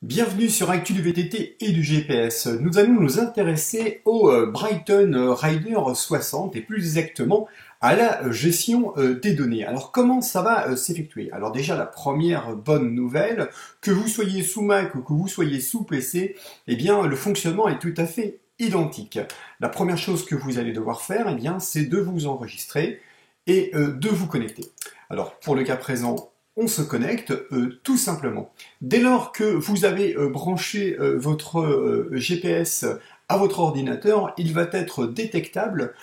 Bienvenue sur Actu du VTT et du GPS. Nous allons nous intéresser au Brighton Rider 60 et plus exactement à la gestion des données. Alors comment ça va s'effectuer? Alors déjà la première bonne nouvelle, que vous soyez sous Mac ou que vous soyez sous PC, eh bien le fonctionnement est tout à fait identique. La première chose que vous allez devoir faire, eh bien, c'est de vous enregistrer et de vous connecter. Alors pour le cas présent, on se connecte tout simplement. Dès lors que vous avez branché votre GPS à votre ordinateur, il va être détectable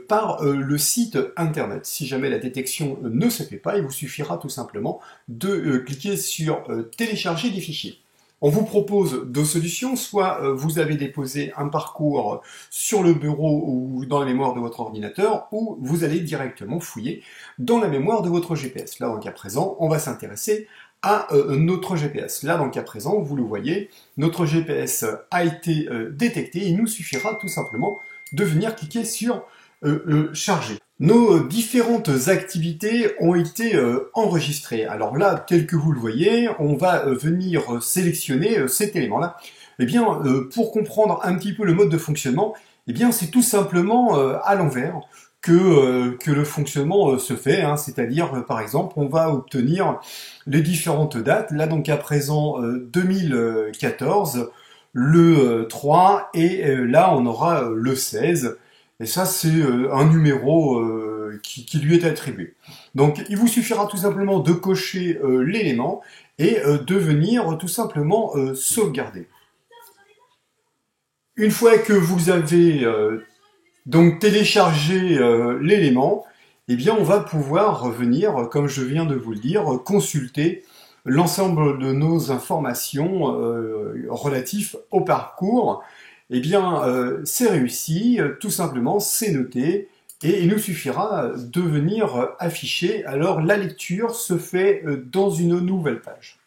par le site internet. Si jamais la détection ne se fait pas, il vous suffira tout simplement de cliquer sur télécharger des fichiers. On vous propose deux solutions, soit vous avez déposé un parcours sur le bureau ou dans la mémoire de votre ordinateur, ou vous allez directement fouiller dans la mémoire de votre GPS. Là, dans le cas présent, on va s'intéresser à notre GPS. Là, dans le cas présent, vous le voyez, notre GPS a été détecté. Il nous suffira tout simplement de venir cliquer sur charger. Nos différentes activités ont été enregistrées. Alors là, tel que vous le voyez, on va venir sélectionner cet élément-là. Eh bien, pour comprendre un petit peu le mode de fonctionnement, eh bien, c'est tout simplement à l'envers que le fonctionnement se fait. Hein. C'est-à-dire, par exemple, on va obtenir les différentes dates. Là, donc à présent, 2014, le 3, et là, on aura le 16. Et ça, c'est un numéro qui lui est attribué. Donc, il vous suffira tout simplement de cocher l'élément et de venir tout simplement sauvegarder. Une fois que vous avez donc téléchargé l'élément, eh bien, on va pouvoir revenir, comme je viens de vous le dire, consulter l'ensemble de nos informations relatives au parcours. Eh bien, c'est réussi, tout simplement, c'est noté, et il nous suffira de venir afficher. Alors, la lecture se fait dans une nouvelle page.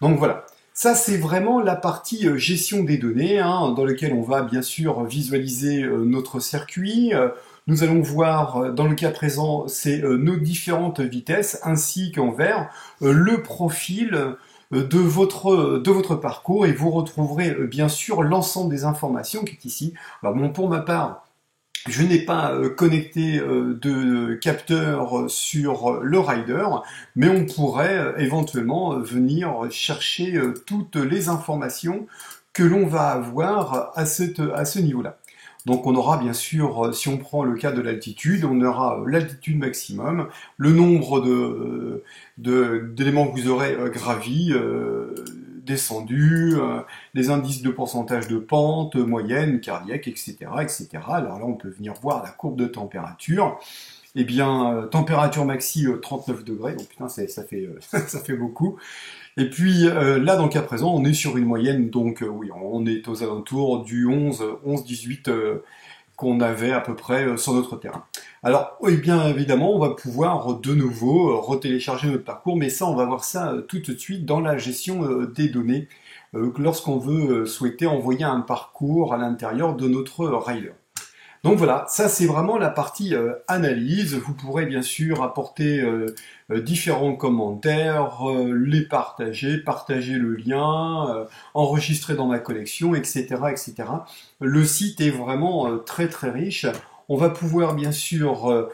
Donc voilà, ça c'est vraiment la partie gestion des données, hein, dans laquelle on va bien sûr visualiser notre circuit. Nous allons voir, dans le cas présent, c'est nos différentes vitesses, ainsi qu'en vert, le profil de votre parcours, et vous retrouverez bien sûr l'ensemble des informations qui est ici. Alors bon, pour ma part, je n'ai pas connecté de capteur sur le rider, mais on pourrait éventuellement venir chercher toutes les informations que l'on va avoir à ce niveau-là. Donc on aura bien sûr, si on prend le cas de l'altitude, on aura l'altitude maximum, le nombre d'éléments que vous aurez gravis, descendus, les indices de pourcentage de pente, moyenne, cardiaque, etc., etc. Alors là, on peut venir voir la courbe de température. Eh bien, température maxi 39 degrés, donc putain, ça fait, ça fait beaucoup. Et puis là, dans le cas présent, on est sur une moyenne, donc oui, on est aux alentours du 11-18 qu'on avait à peu près sur notre terrain. Alors, oui, bien évidemment, on va pouvoir de nouveau retélécharger notre parcours, mais ça, on va voir ça tout de suite dans la gestion des données, lorsqu'on veut souhaiter envoyer un parcours à l'intérieur de notre rider. Donc voilà, ça c'est vraiment la partie analyse. Vous pourrez bien sûr apporter différents commentaires, les partager, partager le lien, enregistrer dans ma collection, etc., etc. Le site est vraiment très très riche. On va pouvoir bien sûr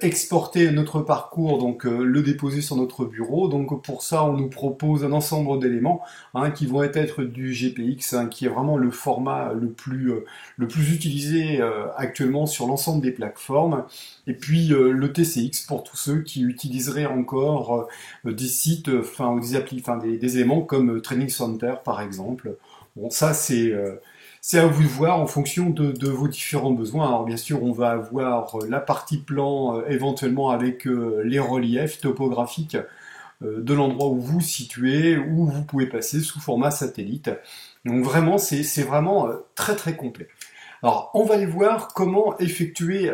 exporter notre parcours, donc le déposer sur notre bureau. Donc pour ça, on nous propose un ensemble d'éléments qui vont être du GPX, qui est vraiment le format le plus utilisé actuellement sur l'ensemble des plateformes. Et puis le TCX pour tous ceux qui utiliseraient encore des sites, ou des éléments comme Training Center par exemple. Bon, ça c'est à vous de voir en fonction de vos différents besoins. Alors bien sûr, on va avoir la partie plan éventuellement avec les reliefs topographiques de l'endroit où vous vous situez, où vous pouvez passer sous format satellite. Donc vraiment, c'est vraiment très très complet. Alors, on va aller voir comment effectuer,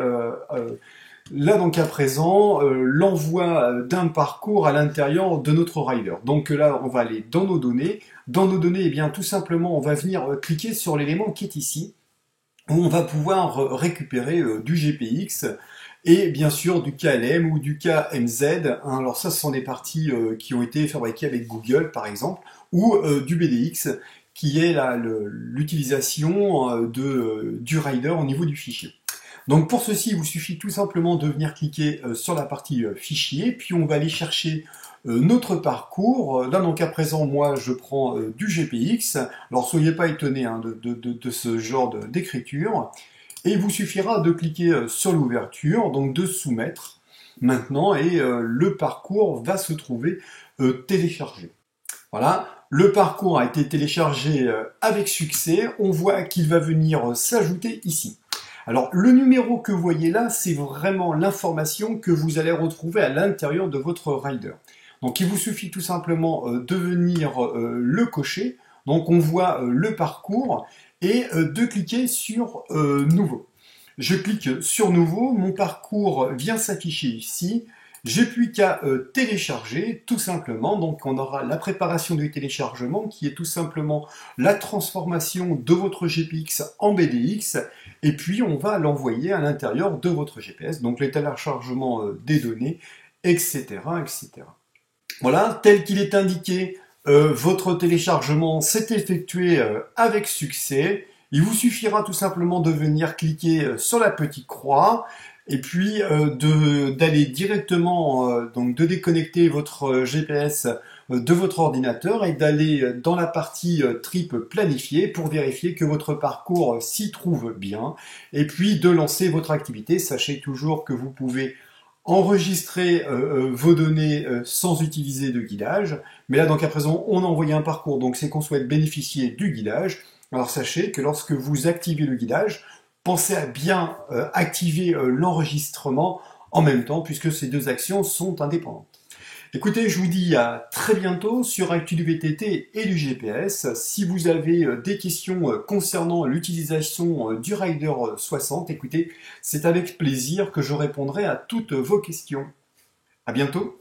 là dans le cas présent, l'envoi d'un parcours à l'intérieur de notre rider. Donc là, on va aller dans nos données. Dans nos données, eh bien, tout simplement, on va venir cliquer sur l'élément qui est ici, où on va pouvoir récupérer du GPX et bien sûr du KLM ou du KMZ. Hein. Alors ça, ce sont des parties qui ont été fabriquées avec Google, par exemple, ou du BDX, qui est l'utilisation du rider au niveau du fichier. Donc pour ceci, il vous suffit tout simplement de venir cliquer sur la partie fichier, puis on va aller chercher notre parcours. Là, donc à présent, moi, je prends du GPX. Alors soyez pas étonnés hein, de ce genre d'écriture. Et il vous suffira de cliquer sur l'ouverture, donc de soumettre maintenant, et le parcours va se trouver téléchargé. Voilà, le parcours a été téléchargé avec succès. On voit qu'il va venir s'ajouter ici. Alors, le numéro que vous voyez là, c'est vraiment l'information que vous allez retrouver à l'intérieur de votre rider. Donc, il vous suffit tout simplement de venir le cocher. Donc, on voit le parcours et de cliquer sur Nouveau. Je clique sur Nouveau, mon parcours vient s'afficher ici. J'ai plus qu'à télécharger, tout simplement. Donc, on aura la préparation du téléchargement, qui est tout simplement la transformation de votre GPX en BDX. Et puis, on va l'envoyer à l'intérieur de votre GPS. Donc, le téléchargement des données, etc., etc. Voilà, tel qu'il est indiqué, votre téléchargement s'est effectué avec succès. Il vous suffira tout simplement de venir cliquer sur la petite croix et puis d'aller directement, donc de déconnecter votre GPS de votre ordinateur et d'aller dans la partie trip planifiée pour vérifier que votre parcours s'y trouve bien et puis de lancer votre activité. Sachez toujours que vous pouvez enregistrer vos données sans utiliser de guidage. Mais là, donc à présent, on a envoyé un parcours, donc c'est qu'on souhaite bénéficier du guidage. Alors sachez que lorsque vous activez le guidage, pensez à bien activer l'enregistrement en même temps, puisque ces deux actions sont indépendantes. Écoutez, je vous dis à très bientôt sur Actu du VTT et du GPS. Si vous avez des questions concernant l'utilisation du Rider 60, écoutez, c'est avec plaisir que je répondrai à toutes vos questions. À bientôt.